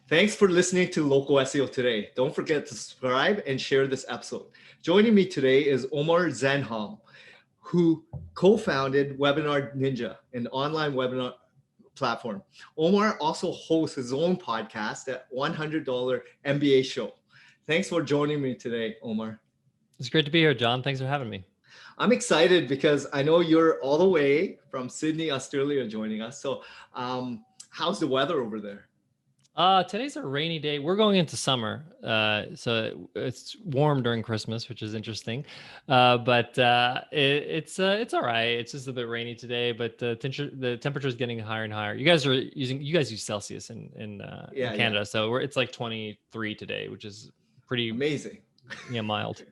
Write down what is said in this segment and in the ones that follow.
Thanks for listening to Local SEO Today. Don't forget to subscribe and share this episode. Joining me today is Omar Zenhom, who co-founded WebinarNinja, an online webinar platform. Omar also hosts his own podcast at $100 MBA Show. Thanks for joining me today, Omar. It's great to be here, John. Thanks for having me. I'm excited because I know you're all the way from Sydney, Australia, joining us. So how's the weather over there? Today's a rainy day. We're going into summer, so it's warm during Christmas, which is interesting. But it's all right. It's just a bit rainy today, but the temperature is getting higher and higher. You guys use Celsius in Canada, so it's like 23 today, which is pretty amazing. Yeah, mild.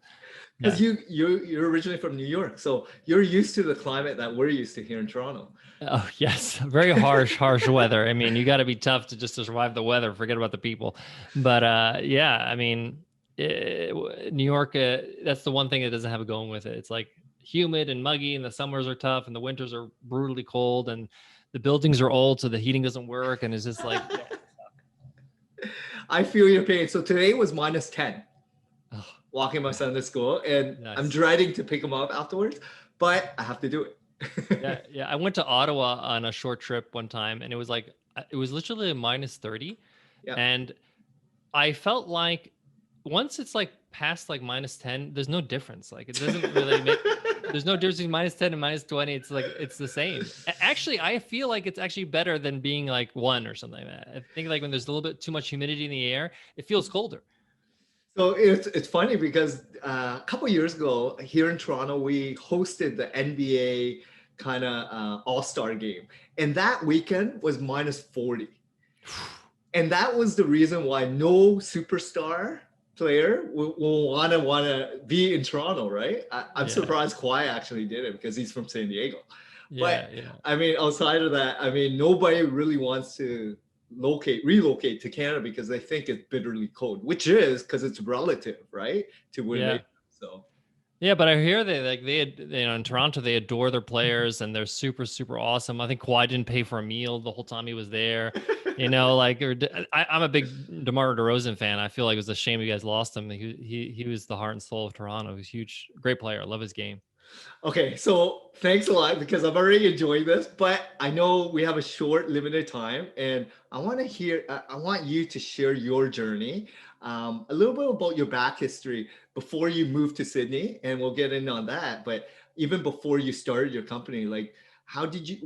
Because you're originally from New York, so you're used to the climate that we're used to here in Toronto. Oh yes, very harsh weather. I mean, you got to be tough to survive the weather. Forget about the people. But yeah, I mean, New York. That's the one thing it doesn't have it going with it. It's like humid and muggy, and the summers are tough, and the winters are brutally cold, and the buildings are old, so the heating doesn't work, and it's just like. I feel your pain. So today was -10. Oh. Walking my son to school, and nice. I'm dreading to pick him up afterwards, but I have to do it. Yeah. I went to Ottawa on a short trip one time, and it was literally a -30. Yeah. And I felt like once it's like past like -10, there's no difference. Like it doesn't really make, there's no difference between -10 and -20. It's like, it's the same. Actually, I feel like it's actually better than being like 1 or something like that. I think like when there's a little bit too much humidity in the air, it feels colder. So it's funny because a couple of years ago here in Toronto, we hosted the NBA kind of AllStar Game. And that weekend was -40. And that was the reason why no superstar player will want to be in Toronto, right? I'm surprised Kawhi actually did it because he's from San Diego. But I mean, outside of that, I mean, nobody really wants to relocate to Canada because they think it's bitterly cold, which is because it's relative, right? To win. So yeah, but I hear in Toronto they adore their players and they're super, super awesome. I think Kawhi didn't pay for a meal the whole time he was there. I'm a big DeMar DeRozan fan. I feel like it was a shame you guys lost him. He was the heart and soul of Toronto. He's a huge, great player. I love his game. Okay, so thanks a lot because I'm already enjoying this, but I know we have a short, limited time, and I want you to share your journey, a little bit about your back history before you moved to Sydney, and we'll get in on that. But even before you started your company, like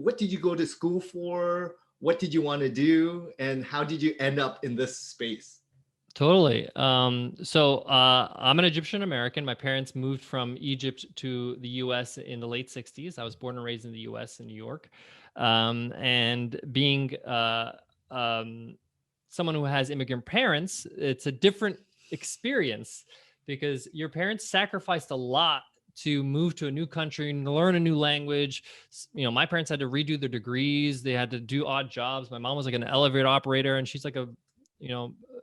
what did you go to school for? What did you want to do? And how did you end up in this space? Totally. So I'm an Egyptian American. My parents moved from Egypt to the US in the late 60s. I was born and raised in the US in New York. And being someone who has immigrant parents, it's a different experience because your parents sacrificed a lot to move to a new country and learn a new language. My parents had to redo their degrees. They had to do odd jobs. My mom was like an elevator operator, and she's like a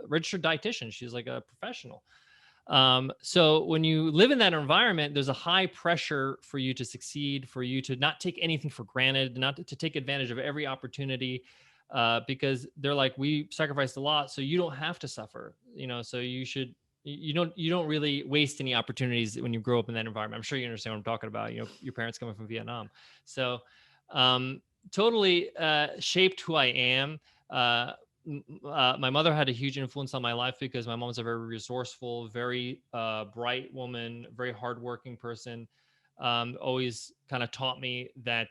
registered dietitian. She's like a professional. So when you live in that environment, there's a high pressure for you to succeed, for you to not take anything for granted, not to take advantage of every opportunity, because they're like, we sacrificed a lot, so you don't have to suffer. So you don't really waste any opportunities when you grow up in that environment. I'm sure you understand what I'm talking about. Your parents coming from Vietnam, so totally shaped who I am. My mother had a huge influence on my life because my mom's a very resourceful, very bright woman, very hardworking person. Always kind of taught me that,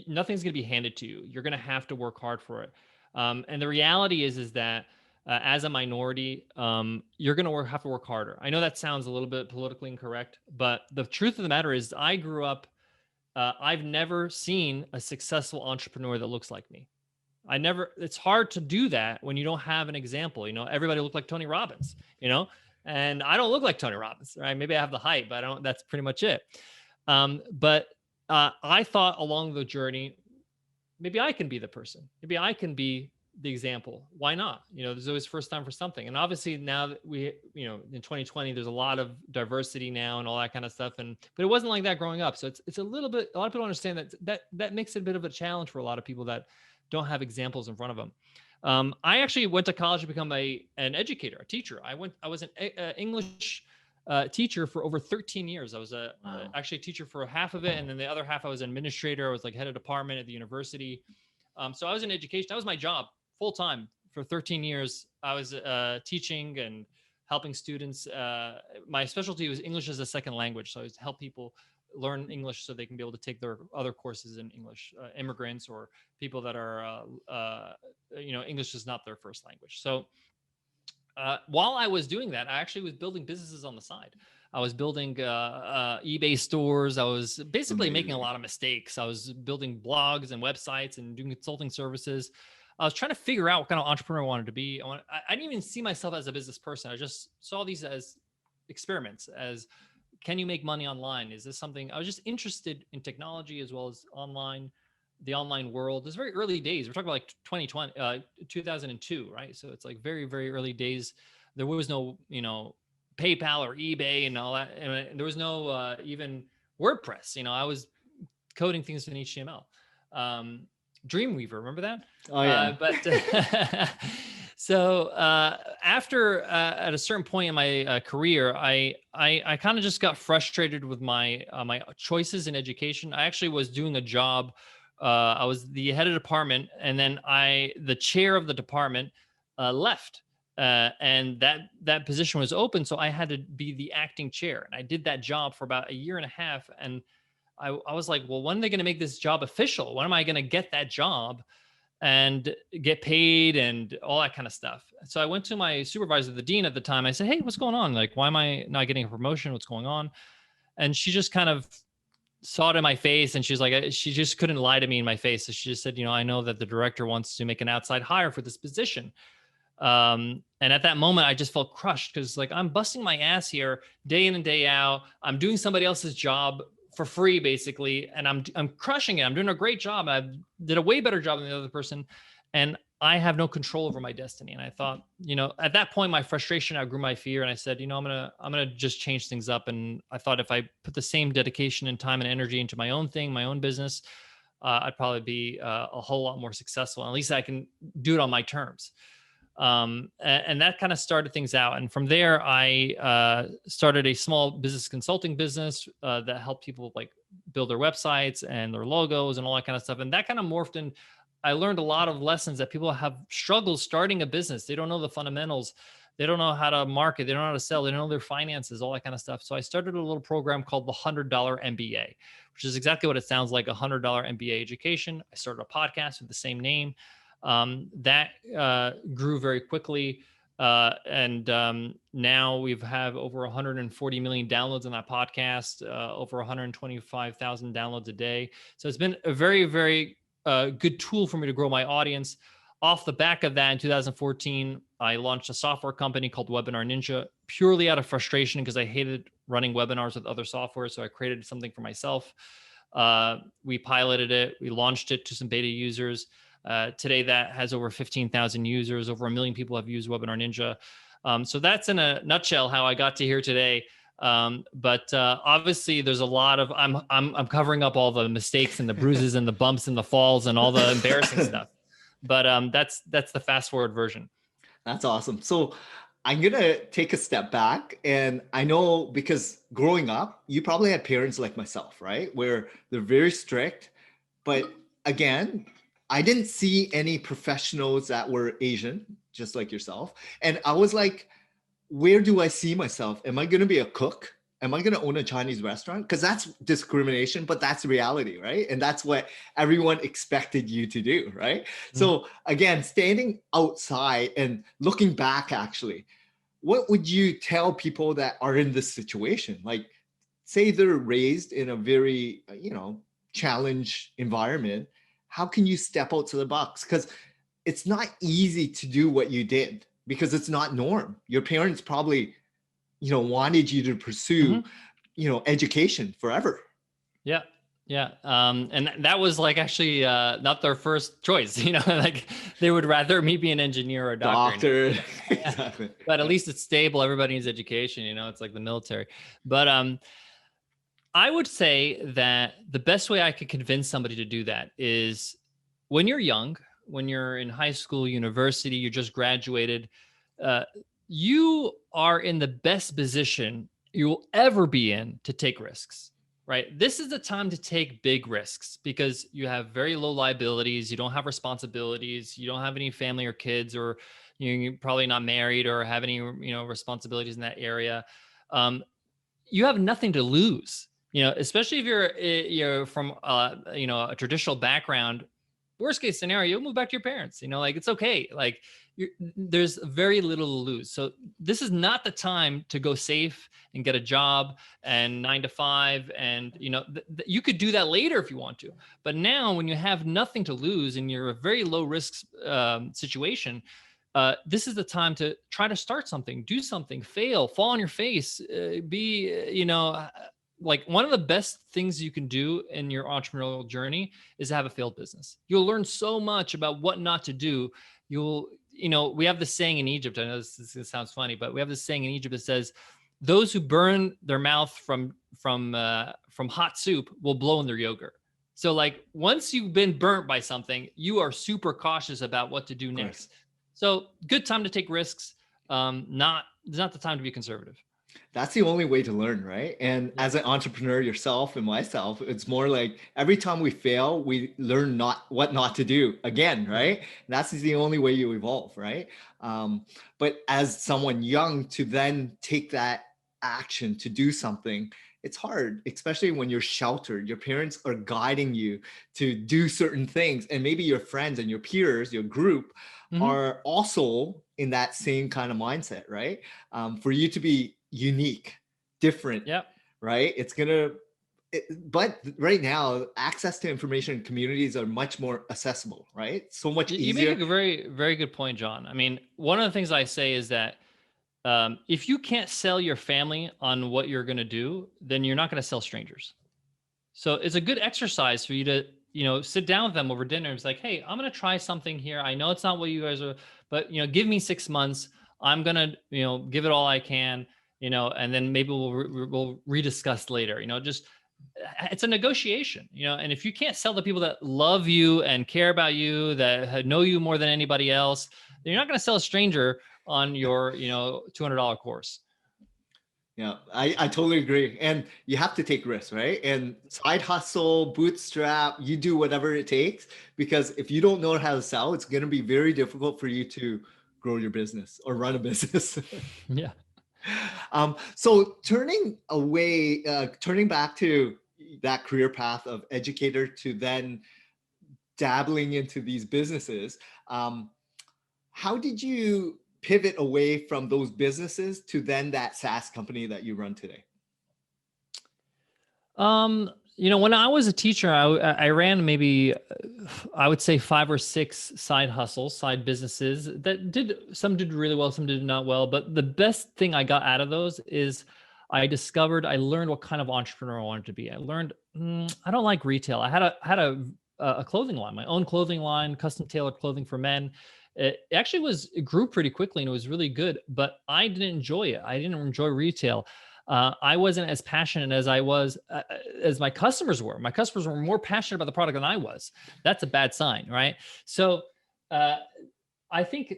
nothing's going to be handed to you. You're going to have to work hard for it. And the reality is that as a minority, you're going to have to work harder. I know that sounds a little bit politically incorrect, but the truth of the matter is I grew up, I've never seen a successful entrepreneur that looks like me. It's hard to do that when you don't have an example. Everybody looked like Tony Robbins, and I don't look like Tony Robbins, right? Maybe I have the height, but that's pretty much it. But I thought along the journey, maybe I can be the person. Maybe I can be the example. Why not? There's always first time for something. And obviously now that we, in 2020, there's a lot of diversity now and all that kind of stuff. But it wasn't like that growing up. So it's a lot of people understand that makes it a bit of a challenge for a lot of people that don't have examples in front of them. I actually went to college to become an educator, a teacher. I was an English teacher for over 13 years. I was actually a teacher for half of it. And then the other half, I was an administrator. I was like head of department at the university. So I was in education. That was my job full time for 13 years. I was teaching and helping students. My specialty was English as a second language. So I was help people learn English so they can be able to take their other courses in English, immigrants or people that are, English is not their first language. So while I was doing that, I actually was building businesses on the side. I was building eBay stores. I was basically making a lot of mistakes. I was building blogs and websites and doing consulting services. I was trying to figure out what kind of entrepreneur I wanted to be. I didn't even see myself as a business person. I just saw these as experiments, as can you make money online? Is this something? I was just interested in technology as well as the online world. It's very early days. We're talking about like 2002, right? So it's like very, very early days. There was no, PayPal or eBay and all that. And there was no even WordPress. I was coding things in HTML. Dreamweaver, remember that? Oh yeah. So after at a certain point in my career, I kind of just got frustrated with my choices in education. I actually was doing a job. I was the head of department, and then the chair of the department left, and that position was open. So I had to be the acting chair, and I did that job for about a year and a half. And I was like, well, when are they going to make this job official? When am I going to get that job and get paid and all that kind of stuff? So I went to my supervisor, the dean at the time. I said, hey, what's going on? Like, why am I not getting a promotion? What's going on? And she just kind of saw it in my face, and she's like, she just couldn't lie to me in my face. So she just said, I know that the director wants to make an outside hire for this position. And at that moment, I just felt crushed because like I'm busting my ass here day in and day out. I'm doing somebody else's job for free, basically, and I'm crushing it. I'm doing a great job. I did a way better job than the other person, and I have no control over my destiny. And I thought, at that point, my frustration outgrew my fear, and I said, I'm gonna just change things up. And I thought if I put the same dedication and time and energy into my own thing, my own business, I'd probably be a whole lot more successful. At least I can do it on my terms. And that kind of started things out. And from there, I started a small business consulting business that helped people like build their websites and their logos and all that kind of stuff. And that kind of morphed in. I learned a lot of lessons that people have struggled starting a business. They don't know the fundamentals. They don't know how to market. They don't know how to sell. They don't know their finances, all that kind of stuff. So I started a little program called the $100 MBA, which is exactly what it sounds like, a $100 MBA education. I started a podcast with the same name. That grew very quickly. And now we've have over 140 million downloads on that podcast, over 125,000 downloads a day. So it's been a very, very good tool for me to grow my audience. Off the back of that, in 2014, I launched a software company called WebinarNinja, purely out of frustration because I hated running webinars with other software. So I created something for myself. We piloted it. We launched it to some beta users. Today, that has over 15,000 users. Over 1 million people have used WebinarNinja. So that's in a nutshell how I got to here today. But obviously, there's a lot of I'm covering up all the mistakes and the bruises and the bumps and the falls and all the embarrassing stuff. But that's the fast forward version. That's awesome. So I'm gonna take a step back, and I know because growing up, you probably had parents like myself, right, where they're very strict, but again, I didn't see any professionals that were Asian, just like yourself. And I was like, where do I see myself? Am I going to be a cook? Am I going to own a Chinese restaurant? Because that's discrimination, but that's reality, right? And that's what everyone expected you to do, right? Mm-hmm. So again, standing outside and looking back, actually, what would you tell people that are in this situation? Like, say they're raised in a very, challenge environment. How can you step out to the box? Because it's not easy to do what you did because it's not norm. Your parents probably, wanted you to pursue, education forever. Yeah. Yeah. And that was like actually not their first choice, like they would rather me be an engineer or a doctor. Exactly. But at least it's stable. Everybody needs education, it's like the military. But I would say that the best way I could convince somebody to do that is when you're young, when you're in high school, university, you just graduated, uh, you are in the best position you will ever be in to take risks, right? This is the time to take big risks because you have very low liabilities. You don't have responsibilities. You don't have any family or kids, or you're probably not married or have any, responsibilities in that area. You have nothing to lose, especially if you're from, a traditional background. Worst case scenario, you'll move back to your parents, like it's okay. Like there's very little to lose. So this is not the time to go safe and get a job and 9 to 5. And, you could do that later if you want to, but now when you have nothing to lose and you're a very low risk situation, this is the time to try to start something, do something, fail, fall on your face, like one of the best things you can do in your entrepreneurial journey is to have a failed business. You'll learn so much about what not to do. We have this saying in Egypt. I know this sounds funny, but we have this saying in Egypt that says, those who burn their mouth from hot soup will blow in their yogurt. So like once you've been burnt by something, you are super cautious about what to do next. So good time to take risks. Not the time to be conservative. That's the only way to learn, right? And as an entrepreneur yourself and myself, it's more like every time we fail, we learn what not to do again, right? And that's the only way you evolve, right? But as someone young to then take that action to do something, it's hard, especially when you're sheltered. Your parents are guiding you to do certain things, and maybe your friends and your peers, your group, are also in that same kind of mindset, right? For you to be unique, different, right? But right now, access to information communities are much more accessible, right? So much easier. You make a very, very good point, John. I mean, one of the things I say is that if you can't sell your family on what you're going to do, then you're not going to sell strangers. So it's a good exercise for you to, sit down with them over dinner. It's like, hey, I'm going to try something here. I know it's not what you guys are, but, give me 6 months. I'm going to, give it all I can, and then maybe we'll rediscuss later, it's a negotiation, and if you can't sell the people that love you and care about you, that know you more than anybody else, then you're not going to sell a stranger on your, $200 course. Yeah, I totally agree. And you have to take risks, right? And side hustle, bootstrap, you do whatever it takes, because if you don't know how to sell, it's going to be very difficult for you to grow your business or run a business. Yeah. So turning back to that career path of educator to then dabbling into these businesses, how did you pivot away from those businesses to then that SaaS company that you run today? When I was a teacher, I ran maybe, I would say 5 or 6 side hustles, side businesses that some did really well, some did not well. But the best thing I got out of those is I learned what kind of entrepreneur I wanted to be. I learned, I don't like retail. I had a clothing line, my own clothing line, custom tailored clothing for men. It grew pretty quickly and it was really good, but I didn't enjoy it. I didn't enjoy retail. I wasn't as passionate as as my customers were. My customers were more passionate about the product than I was. That's a bad sign, right? So I think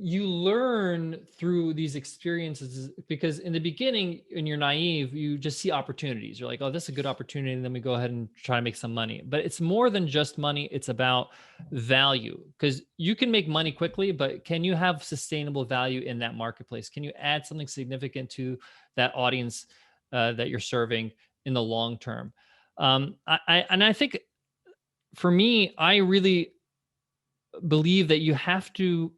you learn through these experiences, because in the beginning, when you're naive, you just see opportunities. You're like, oh, this is a good opportunity. And then we go ahead and try to make some money. But it's more than just money. It's about value, because you can make money quickly, but can you have sustainable value in that marketplace? Can you add something significant to that audience that you're serving in the long term? I think for me, I really believe that you have to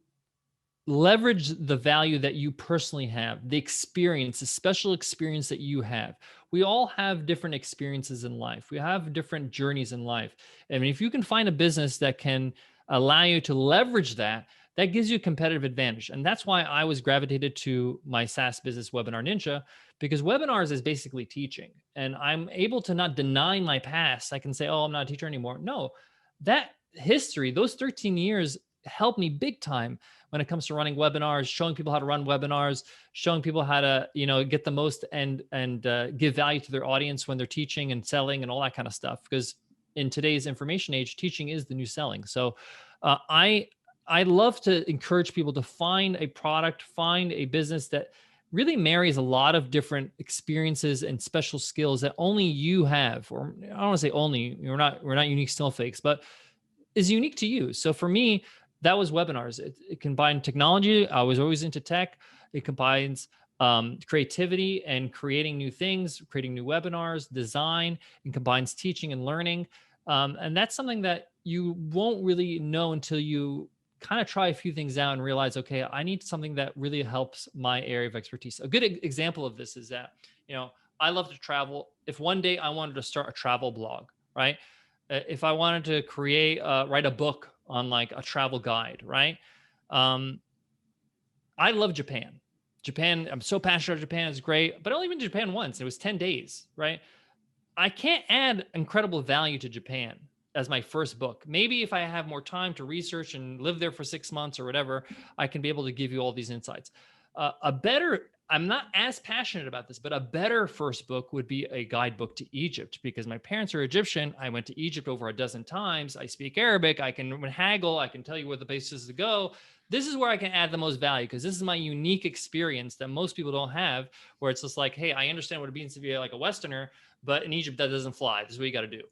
leverage the value that you personally have, the experience, the special experience that you have. We all have different experiences in life. We have different journeys in life. I mean, if you can find a business that can allow you to leverage that, that gives you a competitive advantage. And that's why I was gravitated to my SaaS business, WebinarNinja, because webinars is basically teaching. And I'm able to not deny my past. I can say, oh, I'm not a teacher anymore. No, that history, those 13 years helped me big time when it comes to running webinars, showing people how to run webinars, showing people how to, get the most and give value to their audience when they're teaching and selling and all that kind of stuff. Because in today's information age, teaching is the new selling. So I love to encourage people to find a product, find a business that really marries a lot of different experiences and special skills that only you have, or I don't want to say only, we're not unique snowflakes, but is unique to you. So for me, that was webinars. It combined technology. I was always into tech. It combines creativity and creating new things, creating new webinars, design, and combines teaching and learning. And that's something that you won't really know until you kind of try a few things out and realize, okay, I need something that really helps my area of expertise. A good example of this is that, I love to travel. If one day I wanted to start a travel blog, right? If I wanted to write a book on like a travel guide, right? I love Japan. I'm so passionate about Japan. It's great, but I only been to Japan once. It was 10 days, right? I can't add incredible value to Japan as my first book. Maybe if I have more time to research and live there for 6 months or whatever, I can be able to give you all these insights. I'm not as passionate about this, but a better first book would be a guidebook to Egypt, because my parents are Egyptian. I went to Egypt over a dozen times. I speak Arabic. I can haggle. I can tell you where the places to go. This is where I can add the most value, because this is my unique experience that most people don't have, where it's just like, hey, I understand what it means to be like a Westerner, but in Egypt, that doesn't fly. This is what you got to do,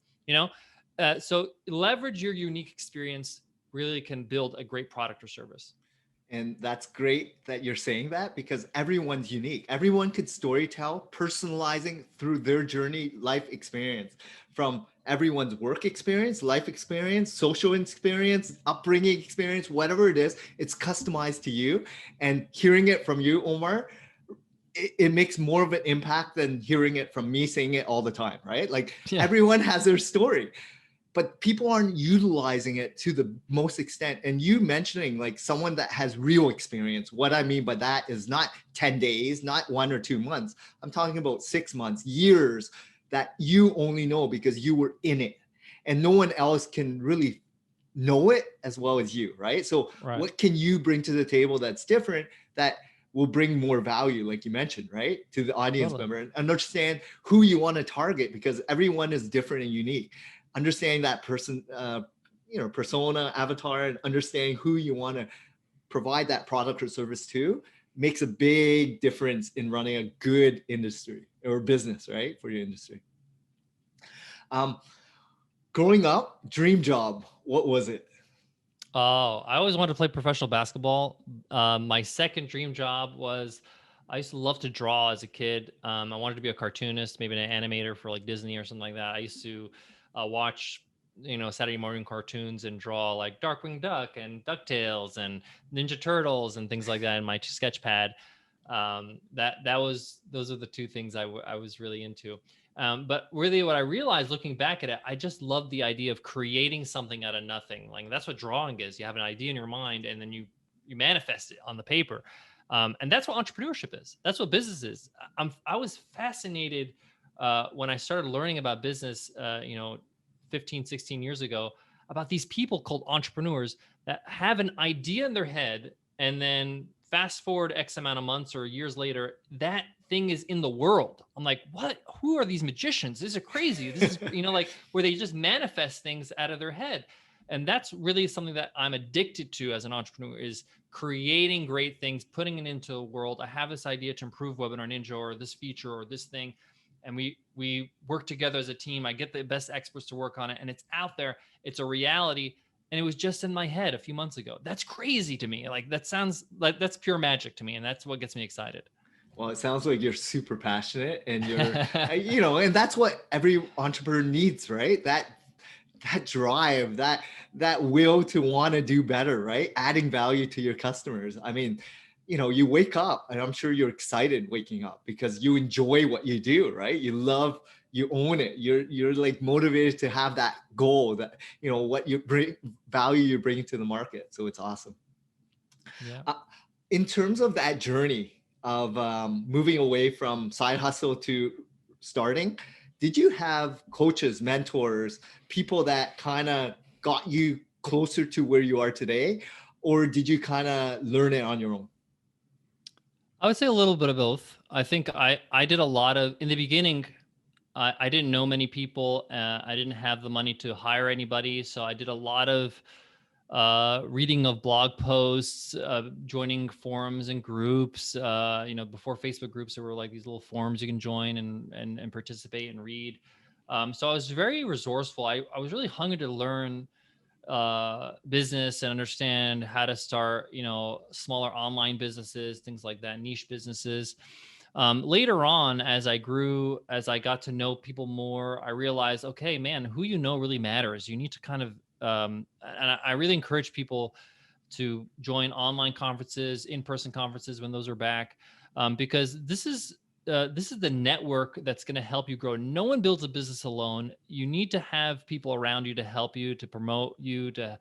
So leverage your unique experience really can build a great product or service. And that's great that you're saying that, because everyone's unique. Everyone could storytell, personalizing through their journey, life experience, from everyone's work experience, life experience, social experience, upbringing experience, whatever it is, it's customized to you. And hearing it from you, Omar, it makes more of an impact than hearing it from me saying it all the time, right? Like everyone has their story, but people aren't utilizing it to the most extent. And you mentioning like someone that has real experience. What I mean by that is not 10 days, not 1 or 2 months. I'm talking about 6 months, years that you only know because you were in it, and no one else can really know it as well as you, right? So what can you bring to the table that's different, that will bring more value, like you mentioned, right, to the audience member, and understand who you want to target, because everyone is different and unique. Understanding that person, persona, avatar, and understanding who you want to provide that product or service to makes a big difference in running a good industry or business, right, for your industry. Growing up, dream job, what was it? Oh, I always wanted to play professional basketball. My second dream job was, I used to love to draw as a kid. I wanted to be a cartoonist, maybe an animator for like Disney or something like that. I used to watch, Saturday morning cartoons and draw like Darkwing Duck and DuckTales and Ninja Turtles and things like that in my sketch pad. Those are the two things I was really into. But really what I realized looking back at it, I just love the idea of creating something out of nothing. Like that's what drawing is. You have an idea in your mind and then you manifest it on the paper. And that's what entrepreneurship is. That's what business is. I was fascinated when I started learning about business, 15, 16 years ago, about these people called entrepreneurs that have an idea in their head, and then fast forward X amount of months or years later, that thing is in the world. I'm like, what? Who are these magicians? This is crazy. This is, like where they just manifest things out of their head. And that's really something that I'm addicted to as an entrepreneur, is creating great things, putting it into a world. I have this idea to improve WebinarNinja or this feature or this thing. And we work together as a team. I get the best experts to work on it, and it's out there. It's a reality. And it was just in my head a few months ago. That's crazy to me. Like that sounds like that's pure magic to me. And that's what gets me excited. Well, it sounds like you're super passionate, and you're, and that's what every entrepreneur needs, right? That drive, that will to want to do better, right? Adding value to your customers. I mean, you wake up, and I'm sure you're excited waking up because you enjoy what you do, right? You love, you own it. You're like motivated to have that goal, that, what you bring, value you're bringing to the market. So it's awesome. Yeah. In terms of that journey of moving away from side hustle to starting, did you have coaches, mentors, people that kind of got you closer to where you are today? Or did you kind of learn it on your own? I would say a little bit of both. I think I did a lot of, in the beginning, I didn't know many people. I didn't have the money to hire anybody. So I did a lot of reading of blog posts, joining forums and groups. Before Facebook groups, there were like these little forums you can join and participate and read. So I was very resourceful. I was really hungry to learn business and understand how to start, smaller online businesses, things like that, niche businesses. Later on, as I grew, as I got to know people more, I realized, okay, man, who really matters. You need to kind of, and I really encourage people to join online conferences, in-person conferences when those are back, because this is the network that's going to help you grow. No one builds a business alone. You need to have people around you to help you, to promote you, to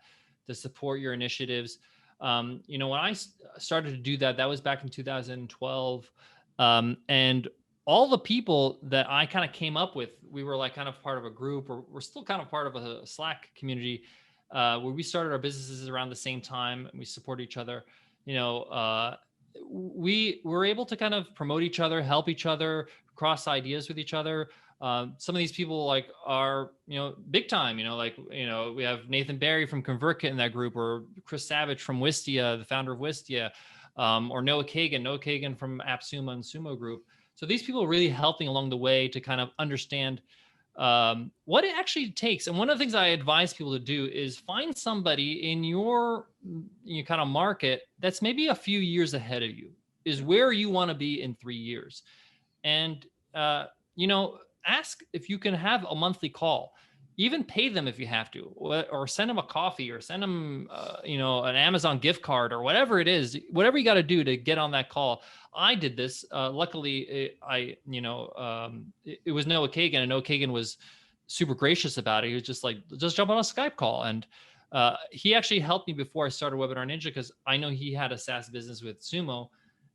support your initiatives. When I started to do that, that was back in 2012. And all the people that I kind of came up with, we were like kind of part of a group, or we're still kind of part of a Slack community, where we started our businesses around the same time and we support each other. We were able to kind of promote each other, help each other, cross ideas with each other. Some of these people like are, big time, we have Nathan Barry from ConvertKit in that group, or Chris Savage from Wistia, the founder of Wistia, or Noah Kagan from AppSumo and Sumo Group. So these people are really helping along the way to kind of understand what it actually takes. And one of the things I advise people to do is find somebody in your kind of market that's maybe a few years ahead of you, is where you want to be in 3 years. And, ask if you can have a monthly call, even pay them if you have to, or send them a coffee, or send them, an Amazon gift card, or whatever it is, whatever you got to do to get on that call. I did this. Luckily, it was Noah Kagan, and Noah Kagan was super gracious about it. He was just like, just jump on a Skype call. And he actually helped me before I started WebinarNinja, because I know he had a SaaS business with Sumo.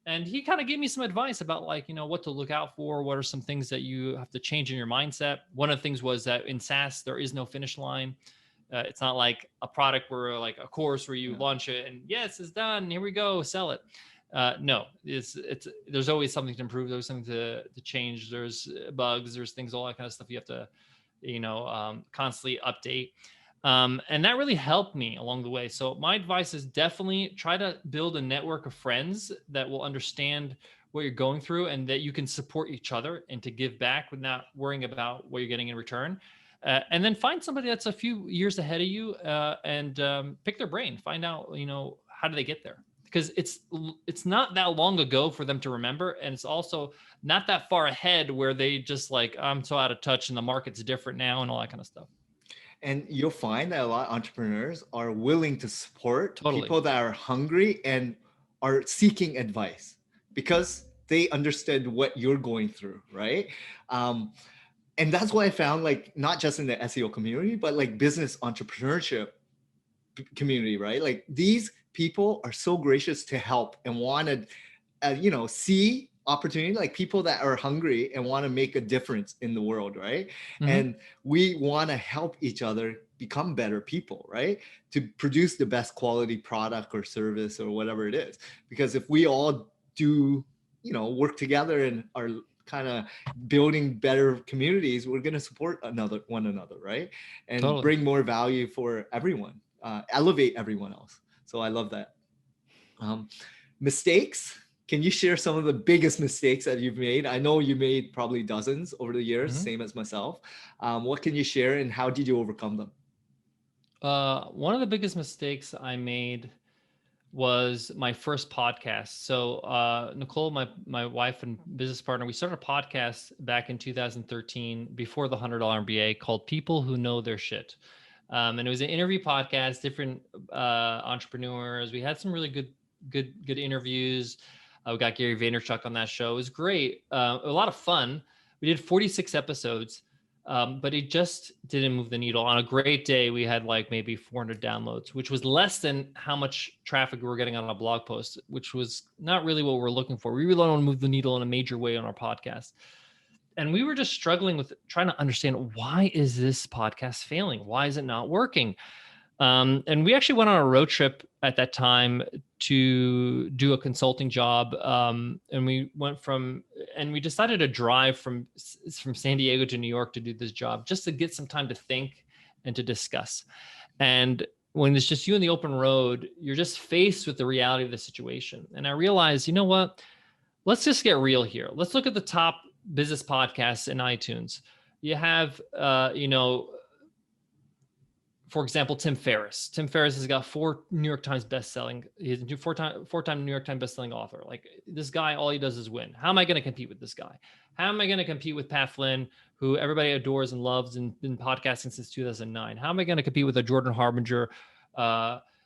And he kind of gave me some advice about what to look out for. What are some things that you have to change in your mindset? One of the things was that in SaaS, there is no finish line. It's not like a product where like a course where you launch it and yes, it's done. Here we go, sell it. No, there's always something to improve. There's something to change. There's bugs, there's things, all that kind of stuff you have to, constantly update. And that really helped me along the way. So my advice is definitely try to build a network of friends that will understand what you're going through, and that you can support each other and to give back without worrying about what you're getting in return. And then find somebody that's a few years ahead of you, and pick their brain, find out, how do they get there? Because it's not that long ago for them to remember. And it's also not that far ahead where they just like, I'm so out of touch and the market's different now and all that kind of stuff. And you'll find that a lot of entrepreneurs are willing to support Totally. people that are hungry and are seeking advice, because they understand what you're going through, right? And that's what I found, like, not just in the SEO community, but like business entrepreneurship community, right? Like, these people are so gracious to help and want to, see opportunity, like people that are hungry and want to make a difference in the world, right? Mm-hmm. And we want to help each other become better people, right? To produce the best quality product or service or whatever it is. Because if we all do, work together and are kind of building better communities, we're going to support one another, right? And totally. Bring more value for everyone, elevate everyone else. So I love that. Mistakes. Can you share some of the biggest mistakes that you've made? I know you made probably dozens over the years, same as myself. What can you share, and how did you overcome them? One of the biggest mistakes I made was my first podcast. So Nicole, my wife and business partner, we started a podcast back in 2013 before the $100 MBA called People Who Know Their Shit. And it was an interview podcast, different entrepreneurs. We had some really good interviews. We got Gary Vaynerchuk on that show. It was great. A lot of fun. We did 46 episodes, but it just didn't move the needle. On a great day, we had like maybe 400 downloads, which was less than how much traffic we were getting on a blog post, which was not really what we're looking for. We really want to move the needle in a major way on our podcast. And we were just struggling with trying to understand, why is this podcast failing? Why is it not working? And we actually went on a road trip at that time to do a consulting job. And we decided to drive from San Diego to New York to do this job, just to get some time to think and to discuss. And when it's just you in the open road, you're just faced with the reality of the situation. And I realized, you know what? Let's just get real here. Let's look at the top business podcasts in iTunes. You have, for example, Tim Ferriss. Tim Ferriss has got 4 New York Times bestselling. He's a four-time New York Times bestselling author. Like, this guy, all he does is win. How am I going to compete with this guy? How am I going to compete with Pat Flynn, who everybody adores and loves and been podcasting since 2009? How am I going to compete with a Jordan Harbinger,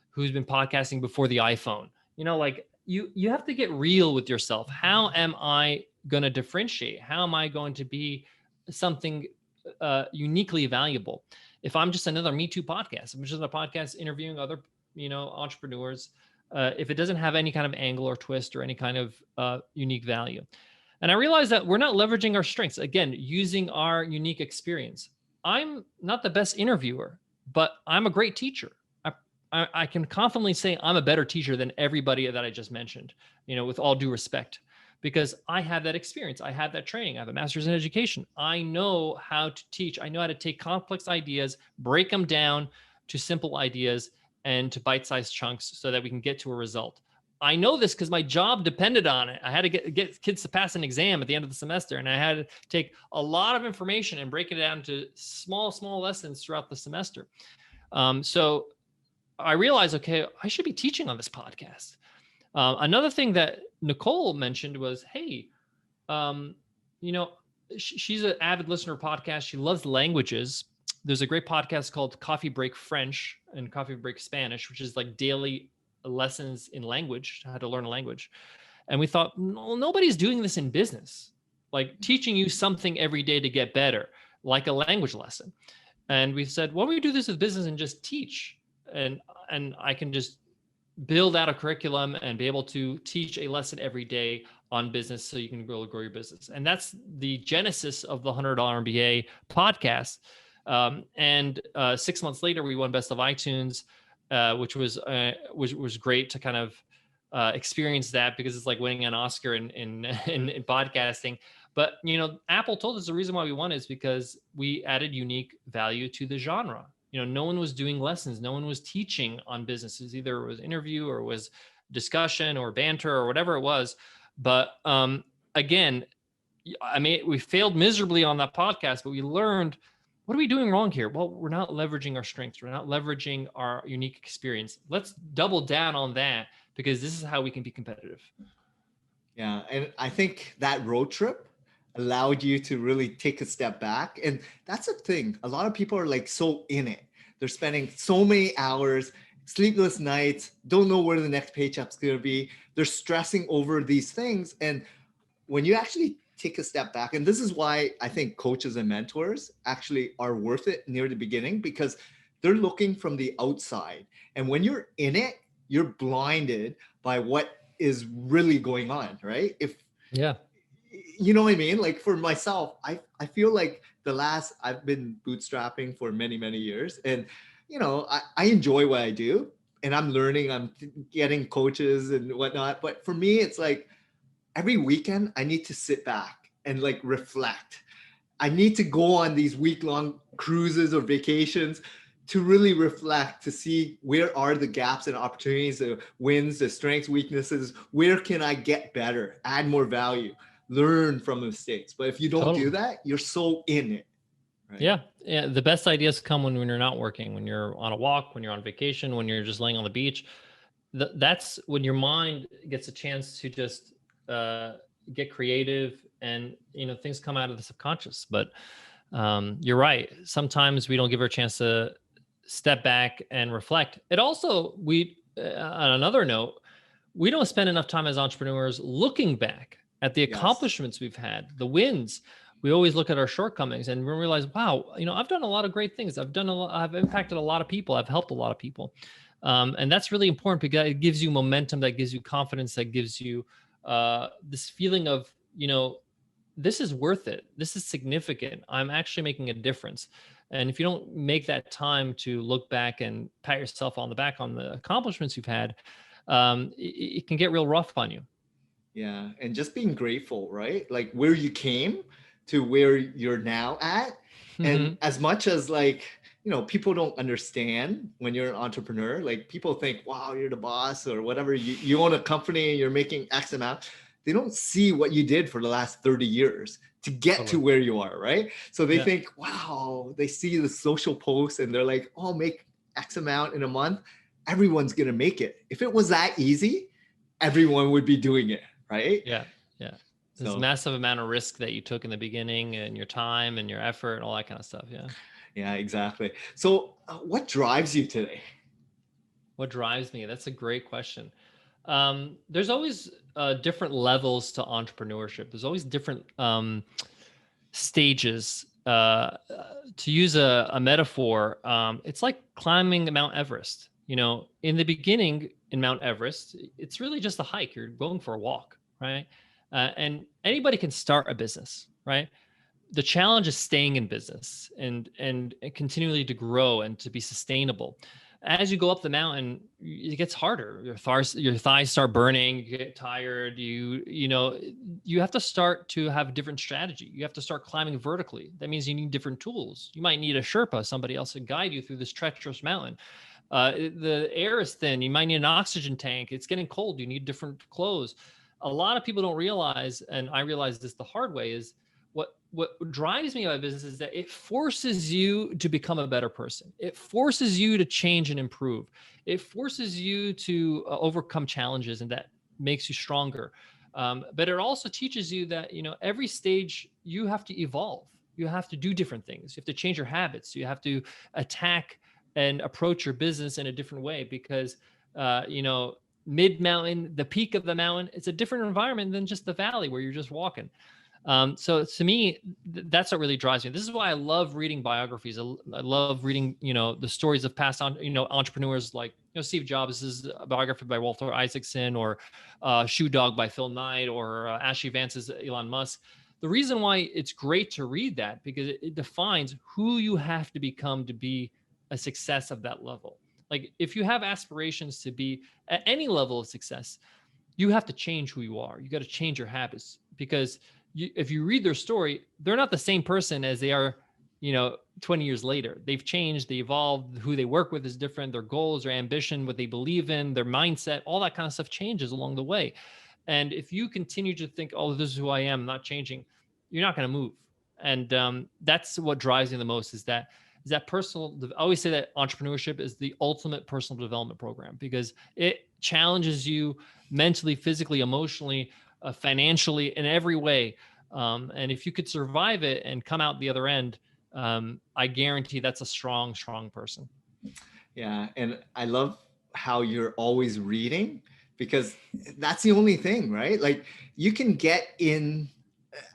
who's been podcasting before the iPhone? Like, you have to get real with yourself. How am I going to differentiate? How am I going to be something uniquely valuable? If I'm just another Me Too podcast, I'm just a podcast interviewing other, entrepreneurs, if it doesn't have any kind of angle or twist or any kind of unique value. And I realized that we're not leveraging our strengths. Again, using our unique experience. I'm not the best interviewer, but I'm a great teacher. I can confidently say I'm a better teacher than everybody that I just mentioned, with all due respect, because I have that experience. I have that training. I have a master's in education. I know how to teach. I know how to take complex ideas, break them down to simple ideas and to bite-sized chunks so that we can get to a result. I know this because my job depended on it. I had to get kids to pass an exam at the end of the semester, and I had to take a lot of information and break it down to small lessons throughout the semester. So I realized, okay, I should be teaching on this podcast. Another thing that Nicole mentioned was, hey, she's an avid listener of podcasts. She loves languages. There's a great podcast called Coffee Break French and Coffee Break Spanish, which is like daily lessons in language, how to learn a language. And we thought, no, nobody's doing this in business, like teaching you something every day to get better, like a language lesson. And we said, why don't we do this with business and just teach? And I can just build out a curriculum and be able to teach a lesson every day on business so you can grow your business. And that's the genesis of the $100 MBA podcast. And 6 months later, we won Best of iTunes, which was great to kind of experience that, because it's like winning an Oscar in podcasting. But, Apple told us the reason why we won is because we added unique value to the genre. No one was doing lessons. No one was teaching on businesses. Either it was interview or it was discussion or banter or whatever it was. But again, we failed miserably on that podcast, but we learned, what are we doing wrong here? Well, we're not leveraging our strengths. We're not leveraging our unique experience. Let's double down on that, because this is how we can be competitive. Yeah. And I think that road trip allowed you to really take a step back. And that's the thing. A lot of people are like so in it. They're spending so many hours, sleepless nights, don't know where the next paycheck's going to be. They're stressing over these things. And when you actually take a step back, and this is why I think coaches and mentors actually are worth it near the beginning, because they're looking from the outside. And when you're in it, you're blinded by what is really going on, right? You know what I mean? Like, for myself, I feel like I've been bootstrapping for many, many years. And, I enjoy what I do, and I'm learning, I'm getting coaches and whatnot. But for me, it's like every weekend I need to sit back and like reflect. I need to go on these week-long cruises or vacations to really reflect, to see where are the gaps and opportunities, the wins, the strengths, weaknesses, where can I get better, add more value, learn from mistakes. But if you don't do that, you're so in it. Right? Yeah. The best ideas come when you're not working, when you're on a walk, when you're on vacation, when you're just laying on the beach. That's when your mind gets a chance to just get creative, and things come out of the subconscious. But you're right. Sometimes we don't give her a chance to step back and reflect. It also, on another note, we don't spend enough time as entrepreneurs looking back at the accomplishments we've had, the wins. We always look at our shortcomings and we realize, wow, I've done a lot of great things. I've impacted a lot of people. I've helped a lot of people. And that's really important, because it gives you momentum, that gives you confidence, that gives you this feeling of, this is worth it. This is significant. I'm actually making a difference. And if you don't make that time to look back and pat yourself on the back on the accomplishments you've had, it can get real rough on you. Yeah. And just being grateful, right? Like where you came to where you're now at. And as much as like, people don't understand when you're an entrepreneur. Like people think, wow, you're the boss or whatever. You own a company and you're making X amount. They don't see what you did for the last 30 years to get to where you are, right? So they think, wow, they see the social posts and they're like, oh, make X amount in a month. Everyone's going to make it. If it was that easy, everyone would be doing it, right? Yeah. There's a massive amount of risk that you took in the beginning and your time and your effort and all that kind of stuff. Yeah, exactly. So what drives you today? What drives me? That's a great question. There's always different levels to entrepreneurship. There's always different stages. To use a metaphor, it's like climbing Mount Everest. In the beginning in Mount Everest, it's really just a hike. You're going for a walk, right? And anybody can start a business, right? The challenge is staying in business and continually to grow and to be sustainable. As you go up the mountain, it gets harder. Your thighs start burning. You get tired. You have to start to have a different strategy. You have to start climbing vertically. That means you need different tools. You might need a Sherpa, somebody else to guide you through this treacherous mountain. The air is thin. You might need an oxygen tank. It's getting cold. You need different clothes. A lot of people don't realize, and I realized this the hard way, is what drives me about business is that it forces you to become a better person. It forces you to change and improve. It forces you to overcome challenges, and that makes you stronger. But it also teaches you that, every stage you have to evolve. You have to do different things. You have to change your habits. You have to attack and approach your business in a different way because, mid-mountain, the peak of the mountain, it's a different environment than just the valley where you're just walking. So to me, that's what really drives me. This is why I love reading biographies. I love reading, the stories of past entrepreneurs like, Steve Jobs. This is a biography by Walter Isaacson, or Shoe Dog by Phil Knight, or Ashley Vance's Elon Musk. The reason why it's great to read that, because it defines who you have to become to be a success of that level. Like if you have aspirations to be at any level of success, you have to change who you are. You got to change your habits, because if you read their story, they're not the same person as they are, 20 years later. They've changed, they evolved, who they work with is different, their goals, their ambition, what they believe in, their mindset, all that kind of stuff changes along the way. And if you continue to think, oh, this is who I am, not changing, you're not going to move. And that's what drives me the most, is that personal. I always say that entrepreneurship is the ultimate personal development program, because it challenges you mentally, physically, emotionally, financially, in every way. And if you could survive it and come out the other end, I guarantee that's a strong, strong person. Yeah. And I love how you're always reading, because that's the only thing, right? Like you can get in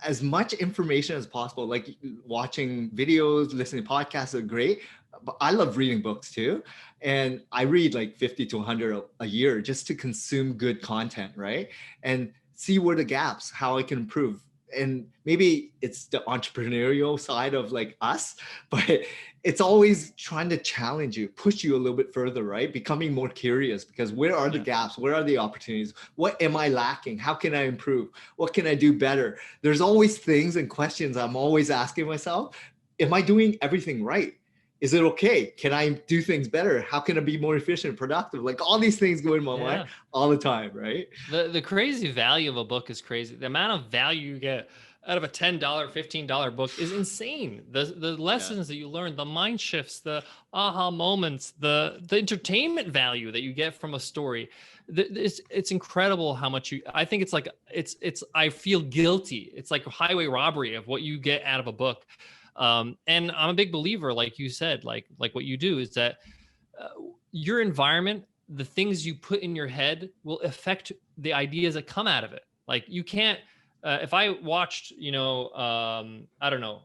as much information as possible. Like watching videos, listening to podcasts are great, but I love reading books too. And I read like 50 to 100 a year just to consume good content, right? And see where the gaps, how I can improve. And maybe it's the entrepreneurial side of like us, but it's always trying to challenge you, push you a little bit further, right? Becoming more curious, because where are the gaps? Where are the opportunities? What am I lacking? How can I improve? What can I do better? There's always things and questions I'm always asking myself. Am I doing everything right? Is it okay? Can I do things better? How can I be more efficient, productive? Like all these things go in my mind all the time, right? The crazy value of a book is crazy. The amount of value you get out of a $10, $15 book is insane. The lessons that you learn, the mind shifts, the aha moments, the entertainment value that you get from a story. It's incredible how much I think it's like, I feel guilty. It's like a highway robbery of what you get out of a book. And I'm a big believer, like you said, like what you do is that your environment, the things you put in your head will affect the ideas that come out of it. Like you can't, if I watched, I don't know,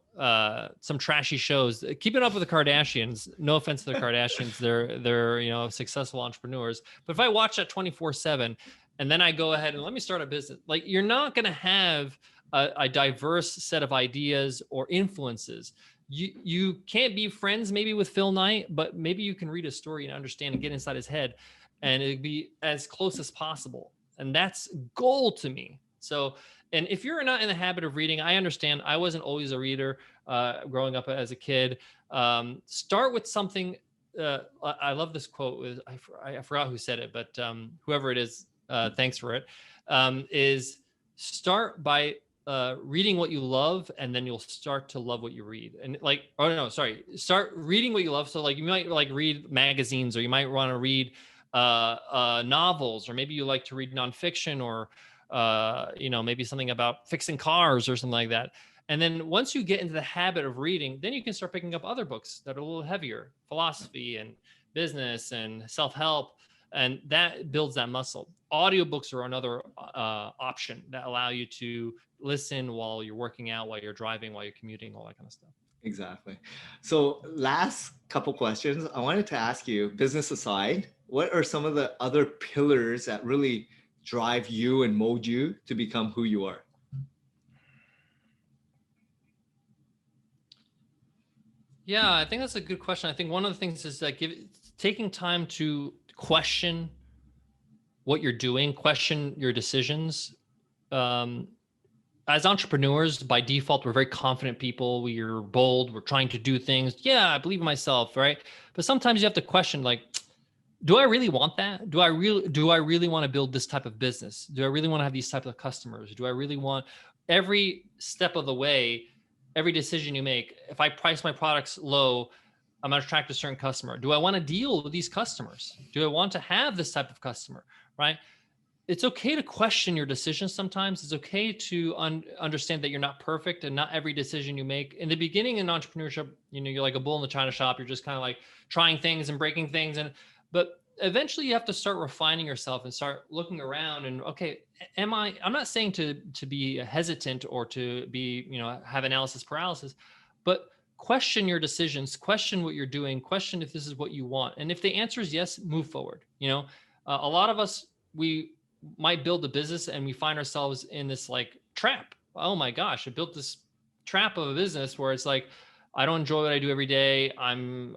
some trashy shows, Keeping Up with the Kardashians, no offense to the Kardashians, they're successful entrepreneurs. But if I watch that 24/7 and then I go ahead and let me start a business, like you're not going to have a diverse set of ideas or influences. You can't be friends maybe with Phil Knight, but maybe you can read his story and understand and get inside his head, and it'd be as close as possible. And that's gold to me. So, and if you're not in the habit of reading, I understand. I wasn't always a reader growing up as a kid. Start with something. I love this quote. With I forgot who said it, but whoever it is, thanks for it. Is start by reading what you love, and then you'll start to love what you read. And like, oh no, sorry, start reading what you love. So like, you might like read magazines, or you might want to read novels, or maybe you like to read nonfiction, or maybe something about fixing cars or something like that. And then once you get into the habit of reading, then you can start picking up other books that are a little heavier, philosophy and business and self-help, and that builds that muscle. Audiobooks are another option that allow you to listen while you're working out, while you're driving, while you're commuting, all that kind of stuff. Exactly. So last couple questions, I wanted to ask you, business aside, what are some of the other pillars that really drive you and mold you to become who you are? Yeah, I think that's a good question. I think one of the things is that taking time to question what you're doing, question your decisions. As entrepreneurs, by default, we're very confident people. We're bold. We're trying to do things. Yeah, I believe in myself, right? But sometimes you have to question, like, do I really want that? Do I really want to build this type of business? Do I really want to have these types of customers? Do I really want every step of the way, every decision you make? If I price my products low, I'm going to attract a certain customer. Do I want to deal with these customers? Do I want to have this type of customer, right? It's okay to question your decisions sometimes. It's okay to understand that you're not perfect, and not every decision you make. In the beginning in entrepreneurship, you're like a bull in the china shop. You're just kind of like trying things and breaking things. But eventually you have to start refining yourself and start looking around and, okay, I'm not saying to be hesitant or to be, have analysis paralysis, but question your decisions, question what you're doing, question if this is what you want. And if the answer is yes, move forward. A lot of us, we might build a business and we find ourselves in this like trap. Oh my gosh, I built this trap of a business where it's like, I don't enjoy what I do every day. I'm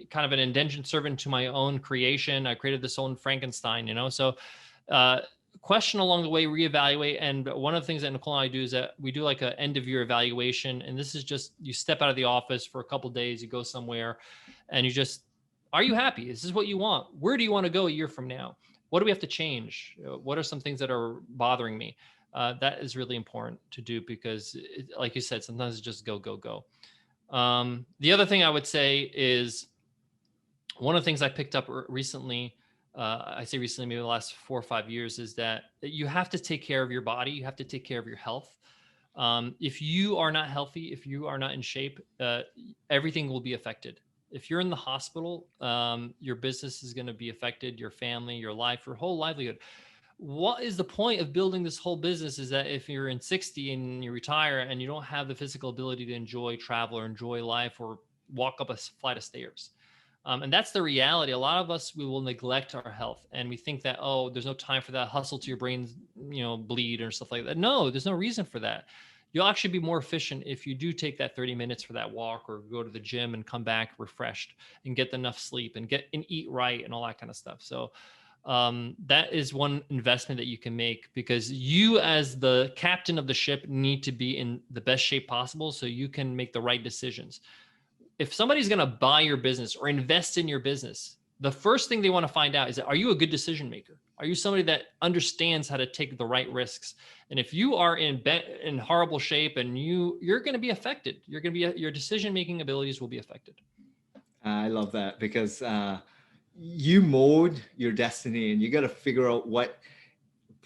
kind of an indentured servant to my own creation. I created this own Frankenstein, So question along the way, reevaluate. And one of the things that Nicole and I do is that we do like an end of year evaluation. And this is just, you step out of the office for a couple of days, you go somewhere and are you happy? Is this what you want? Where do you want to go a year from now? What do we have to change? What are some things that are bothering me? That is really important to do because, like you said, sometimes it's just go, go, go. The other thing I would say is one of the things I picked up recently, I say recently, maybe the last 4 or 5 years, is that you have to take care of your body. You have to take care of your health. If you are not healthy, if you are not in shape, everything will be affected. If you're in the hospital, your business is going to be affected, your family, your life, your whole livelihood. What is the point of building this whole business is that if you're in 60 and you retire and you don't have the physical ability to enjoy travel or enjoy life or walk up a flight of stairs. And that's the reality. A lot of us, we will neglect our health and we think that, oh, there's no time for that, hustle to your brains, bleed or stuff like that. No, there's no reason for that. You'll actually be more efficient if you do take that 30 minutes for that walk or go to the gym and come back refreshed and get enough sleep and eat right and all that kind of stuff. So that is one investment that you can make because you as the captain of the ship need to be in the best shape possible so you can make the right decisions. If somebody's going to buy your business or invest in your business, the first thing they want to find out is, are you a good decision maker? Are you somebody that understands how to take the right risks? And if you are in horrible shape and you're going to be affected, your decision-making abilities will be affected. I love that because you mold your destiny and you got to figure out what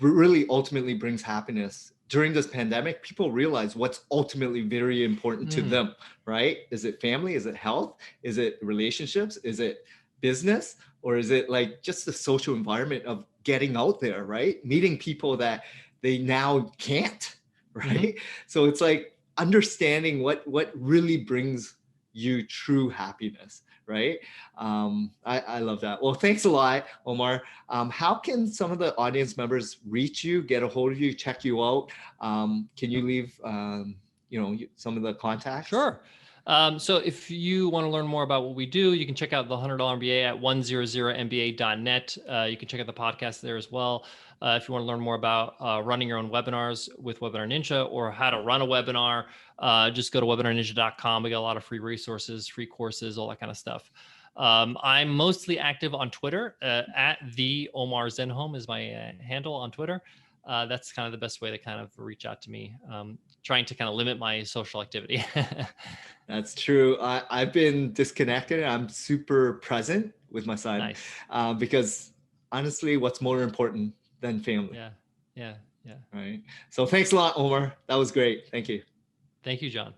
really ultimately brings happiness. During this pandemic, people realize what's ultimately very important to them, right? Is it family? Is it health? Is it relationships? Is it business? Or is it like just the social environment of getting out there, right? Meeting people that they now can't, right? So it's like understanding what really brings you true happiness, right? I love that. Well, thanks a lot, Omar. How can some of the audience members reach you, get a hold of you, check you out? Can you leave, some of the contacts? Sure. So if you want to learn more about what we do, you can check out the $100 MBA at 100mba.net. You can check out the podcast there as well. If you want to learn more about running your own webinars with Webinar Ninja or how to run a webinar, just go to webinarninja.com. We got a lot of free resources, free courses, all that kind of stuff. I'm mostly active on Twitter. At the Omar Zenhom is my handle on Twitter. That's kind of the best way to kind of reach out to me. Trying to kind of limit my social activity. That's true. I've been disconnected. I'm super present with my son. Nice. Because honestly, what's more important than family? Yeah. Right. So thanks a lot, Omar. That was great. Thank you. Thank you, John.